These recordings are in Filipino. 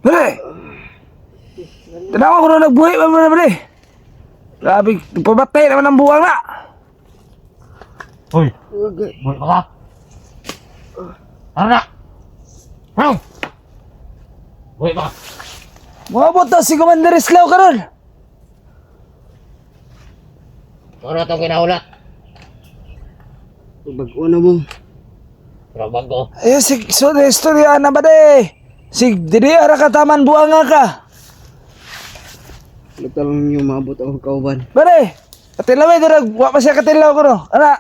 Bade! Tanawa ko na nagbuhi ba ba bade? Grabe, pabatay naman ang buwang na. Hoy! Hoy, baka! Ano na? Ano? Hoy, baka! Mabot to si Commander Islaw karon. Ano itong kinaulat? Bago na mo. Pero bago. Ayun, si istorya na bade. Si diri ara ka taman buwang nga ka. Nagtalong niyo maabot ako kauban. Bade, katilaway dirag, wa pa siya katilaw ko no. Ana.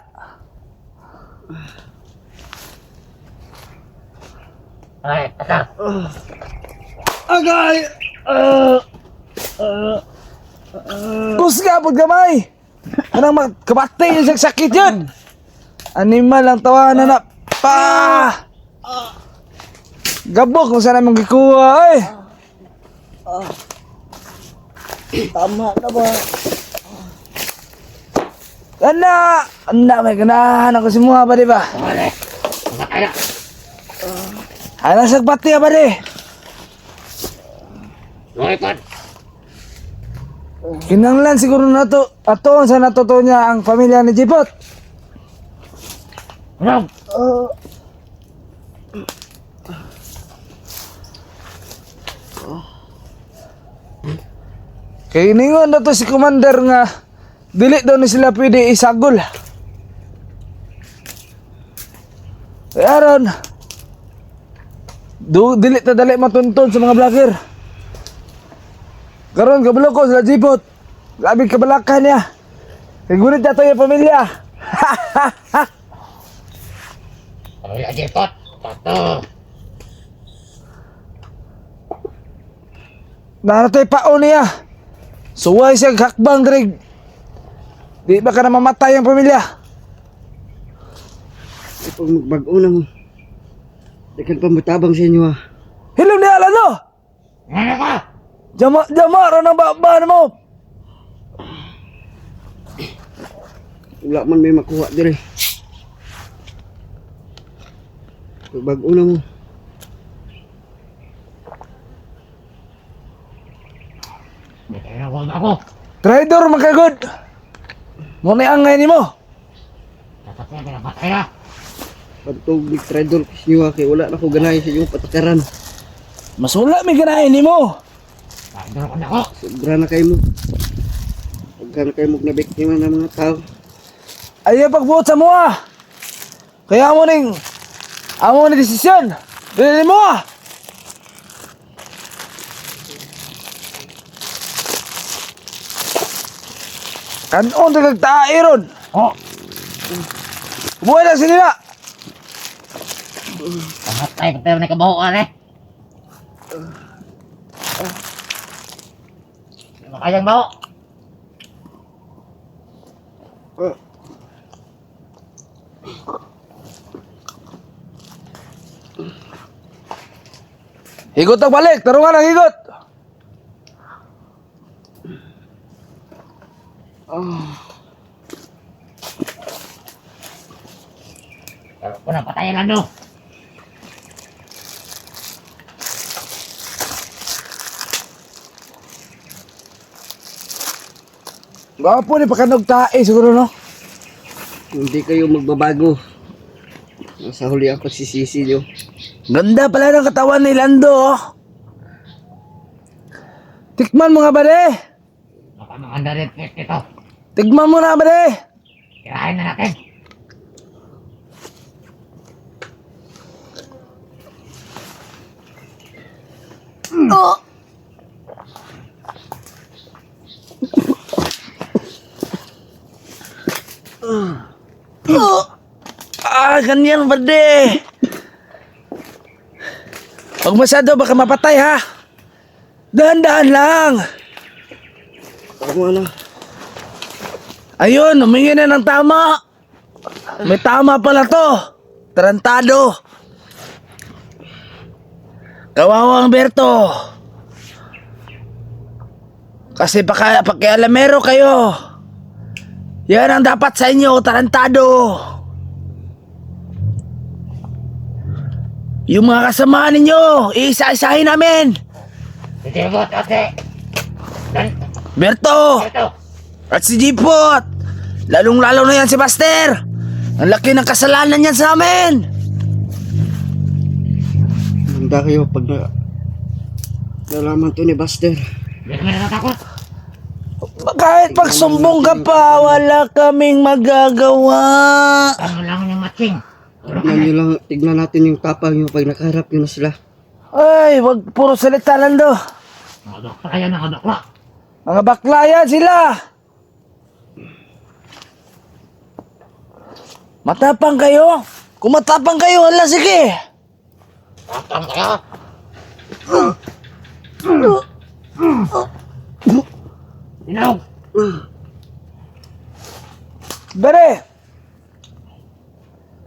Ay, ata! Agay! Kusga pud gamay. Anang magkabatay yun sa sakit yun. Animal ang tawanan na. Pa! Gabok kung saan naman gikuha eh. Tama na ba? Anda, may ganahan ako si Muha ba di ba? Wala! Mamatay na! Ano sa pati ba di? Lumipad! Kinanglan siguro na to. Ato sa natuto niya ang pamilya ni Jipot. Ano? Kaya iningon na to si Commander nga dili daw ni sila pwede isagol. Kaya aron dili ta dali matuntun sa mga vlogger. Karon kabalo ko sa Jipot. Grabe kabalakan niya. Kaya gunit na to yung pamilya. Ano yung ajipot? Tato! Naratay paon niya. Suway siya hakbang drig. Di ba ka na mamatay ang pamilya? Ipag magbago na mo. Dakan pamatabang sa inyo ha. Hilom niya alano. Ano ka? Jama ron ang baba mo. Wala man may makuha dire. Bago na mo. May tinawag ako! Traidor magkagod. Muna angay ni mo. Dapat na pinapatay na! Pagtog big trader sa inyo ha. Kaya wala na ko ganay sa inyong patakaran. Masula may ganahin ni mo. Traidor ko na ako! Sobra na kayo mo. Pagka na kayo mo nabiktima ng mga tao. Ayaw pagbuot sa mua. Kaya amo ni desisyon. Dili mo ah. Kanon nagtae ron. Oh! Buhay lang sila. Pamatay ko tayo na kabahuan eh! Hindi mo kayang baho! Higot ang balik. Tarungan ang higot. Pero ko na patayin lang do! Gwapo ni pakanog tae siguro no. Hindi kayo magbabago. Nasa huli ako sisisi nyo. Ganda pala ng katawan ni Lando oh. Tikman mo nga ba de? Baka mga underrated fish ito! Tikman mo na ba de? Tirahin na natin! Ganyan ba de? Pag masyado baka mapatay ha. Dahan-dahan lang. Tama na. Ayun, humingi na ng tama. May tama pala to. Tarantado. Kawawang Berto. Kasi pakialamero kayo. Yan ang dapat sa inyo, tarantado. Yung mga kasamahan ninyo, isa-isahin namin. Sisibot ate. Dan, Berto! ito. At si Jipot! Lalong-lalo na yan si Buster! Ang laki ng kasalanan yan sa amin! Handa kayo pag nalaman to ni Buster. Hindi kami natatakot. Kahit pagsumbong ka pa, wala kaming magagawa! Ano lang yung matching. Tignan natin yung tapang nyo pag nakaharap nyo na sila. Ay, wag puro salita Lando. Nakadokla kayo, nakadokla. Mga bakla yan sila! Matapang kayo? Kung matapang kayo, hala sige! Tapang kayo. Sinog. Bare!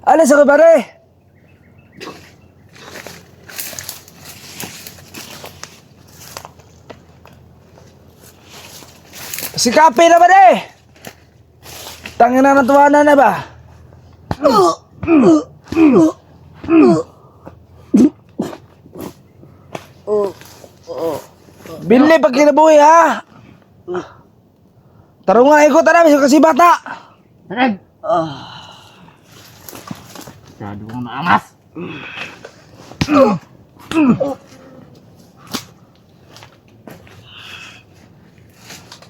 Alis ako, bare! Sikapin na ba, de? Tangin na natuwanan na ba? Bili pag kinabuhi, ha? Tarungan ikot na kasi bata. Talag. Masyado kang maangas.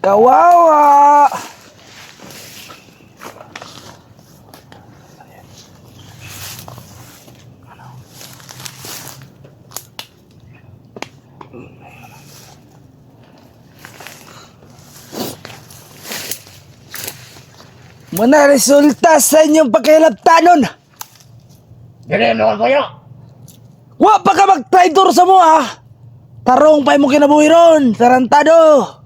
Kawawa! Muna resulta sa inyong pagkahilabtanon. Dili mo kayo. Wa pa ka mag-traitor sa mo, ha? Tarong pa mo kinabuhi ron, tarantado.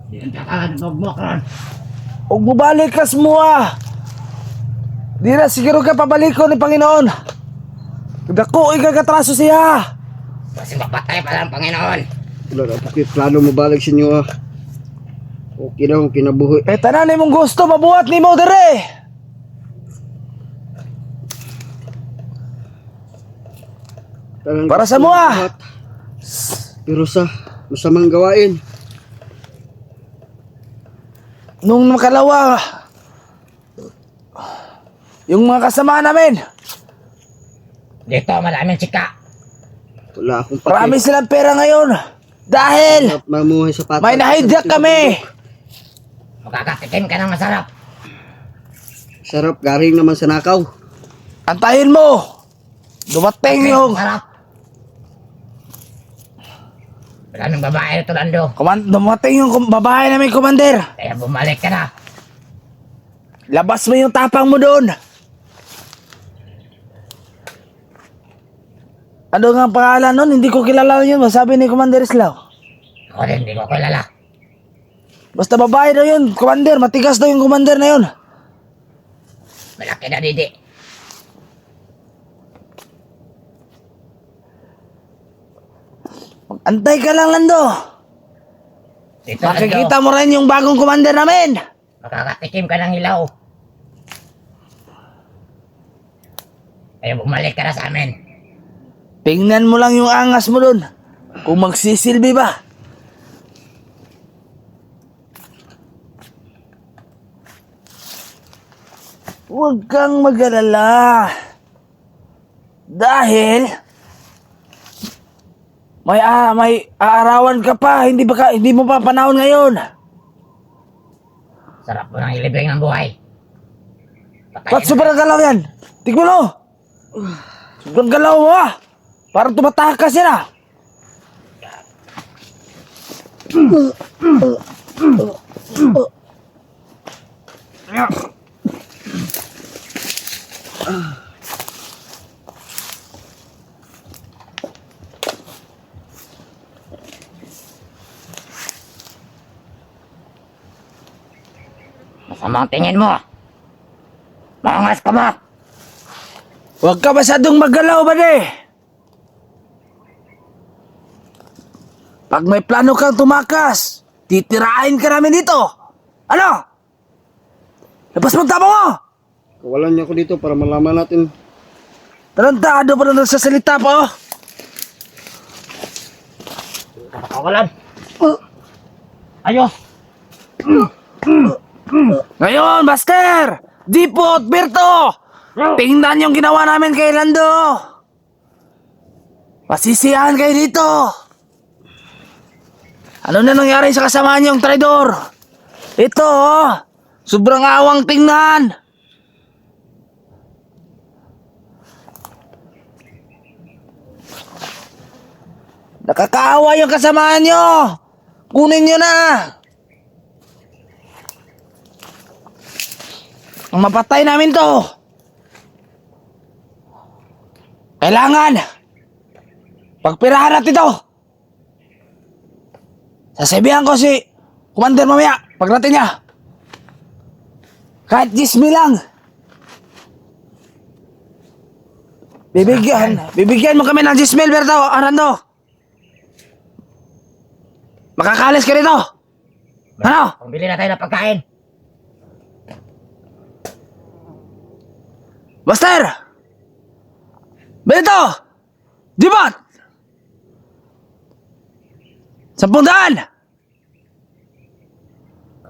Di ang takalan ng mo karon. Huwag mo balik kas mo, ha? Di na siguro ka pabaliko ni Panginoon. Dako ikagatraso siya. Kasi mapatay pa lang Panginoon. Wala na po kayo plano mabalik sa inyo ah. Okay na akong kinabuhi. Eh, tanan mong gusto, mabuhat ni mo, dere. Para sa mo, ah. Pero sa masamang gawain. Nung makalawa, yung mga kasama namin, Dito maraming chika. Wala akong marami silang pera ngayon. Dahil mamuhay sa patay. may na-hijack kami. Makakatikim ka ng masarap. Sarap, garing naman sa nakaw. Antayin mo. Dumating yung Masarap. Wala nang babae ito, Lando. dumating yung babae namin, Commander. Kaya bumalik ka na. Labas mo yung tapang mo doon. Ano nga ang pangalan nun? Hindi ko kilala yun. Masabi ni Commander Islaw. Ako din, hindi ko kilala. Basta babae daw yun, Commander. Matigas daw yung Commander na yun. Malaki na didi. Antay ka lang, Lando. Dito, Lando. Makikita mo rin yung bagong Commander namin. Makakatikim ka ng ilaw. Kaya bumalik ka na sa amin. Tingnan mo lang yung angas mo doon. Kung magsisilbi ba. Huwag kang mag-alala. Dahil may aarawan ka pa, hindi mo pa panahon ngayon. Sarap mo ng ilibing ng buhay. Ba't sobrang galaw yan? Tignan mo. Sobrang galaw mo ah. Parang tumatakas yan ah. Masamang tingin mo. Maangas ka mo. Huwag ka masyadong maggalaw ba de? Pag may plano kang tumakas, titirahin ka namin dito. Ano? Labas mo ang tama mo! Kawalan niyo ako dito para malaman natin. Tarantado pa na nagsasalita pa oh. Kapakawalan. Ayos. Ngayon, Master! Dipot, Berto! Tingnan yung ginawa namin kay Lando! Masisiyahan kayo dito! Ano na nangyari sa kasama niyong traidor? Ito, oh! Sobrang awang tingnan! Nakakaawa yung kasama niyo! Kunin niyo na! Ang mapatay namin to! Kailangan! Pagpirahan natin to! Sasabihan ko si Commander mamaya pagdating niya. Kahit 10,000 lang. Bibigyan mo kami ng 10,000, Berto, Arando. Makakalis ka rito. Ano? Pambili na tayo ng pagkain. Master! Berto! Dibot! 10,000!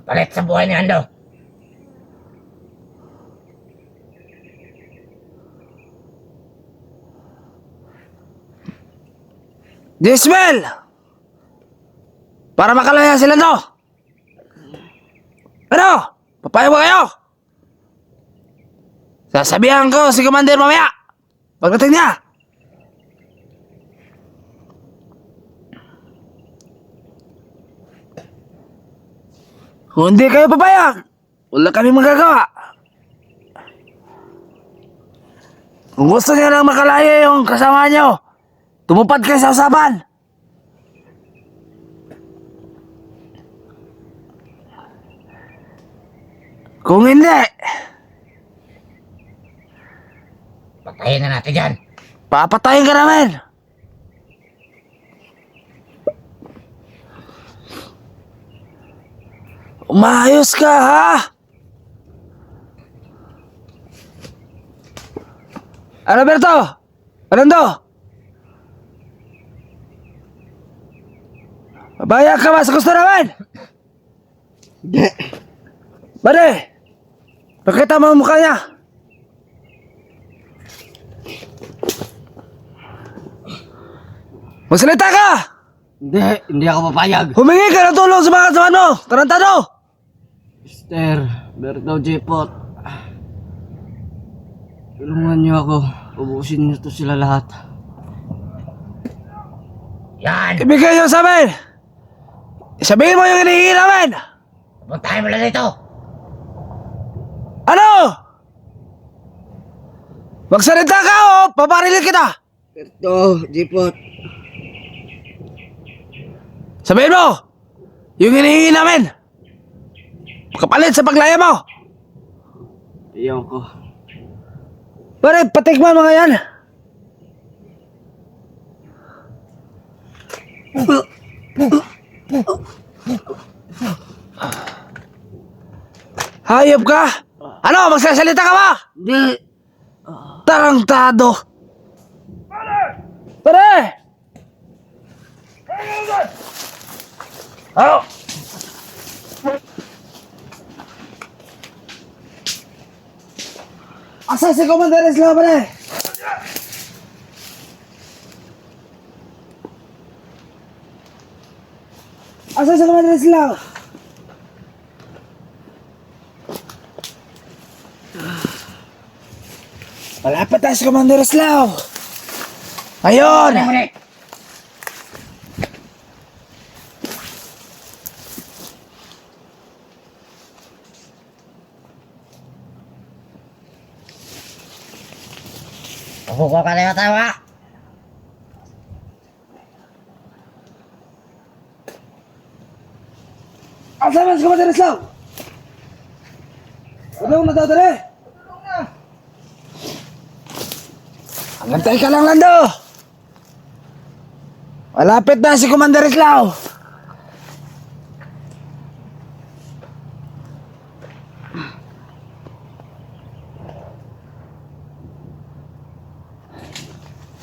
Palit sa buhay ni Ando. Dismel! Para makalaya sila to! Ano? Papayag ba kayo? Sasabihan ko si Commander mamaya pagdating niya. Kung hindi kayo papayag, wala kami magagawa. Kung gusto niya lang makalaya yung kasama niyo, tumupad kayo sa usapan. Kung hindi, Patayin na natin yan. papatayin ka namin. Umayos ka, ha? Ano, Berto? Arando? Mabaya ka ba sa gusto naman? Hindi. Bade, pakita mo ang mukha niya. Magsalita ka! Hindi ako papayag. Humingi ka ng tulong sa mga kasama mo! Tarantado! Mister, Berto Jepot. Tulungan niyo ako. Ubusin niyo to sila lahat. Yan. Ibigay niyo sa amin! Sabihin mo yung hinihingi namin! Puntahin mo lang dito. Ano? Magsalita ka o paparilin kita! Berto Jepot. Sabihin mo! Yung hinihingi namin! Kapalit sa paglaya mo! Ayaw ko. Pare, patikman mga yan! Hayop ka! Ano? Magsasalita ka ba? Hindi. Tarantado! Pare! Oh! Asa si Commander Isla, pare? Asa si Commander Isla? Malapit tayo sa Commander Isla. Ayun! Muli. Kukuha ka na yung tawa. Asa man si Commander Isla? Ano na daw dali? Antay ka lang, Lando! Malapit na si Commander Islao!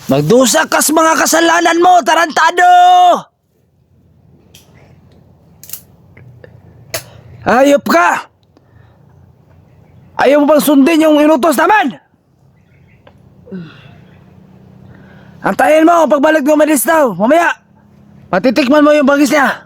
Magdusa kas mga kasalanan mo, tarantado! Ayop ka! Ayaw mo bang sundin yung inutos naman? Antayin mo pagbalik ng Manistaw. Mamaya, patitikman mo yung bagis niya.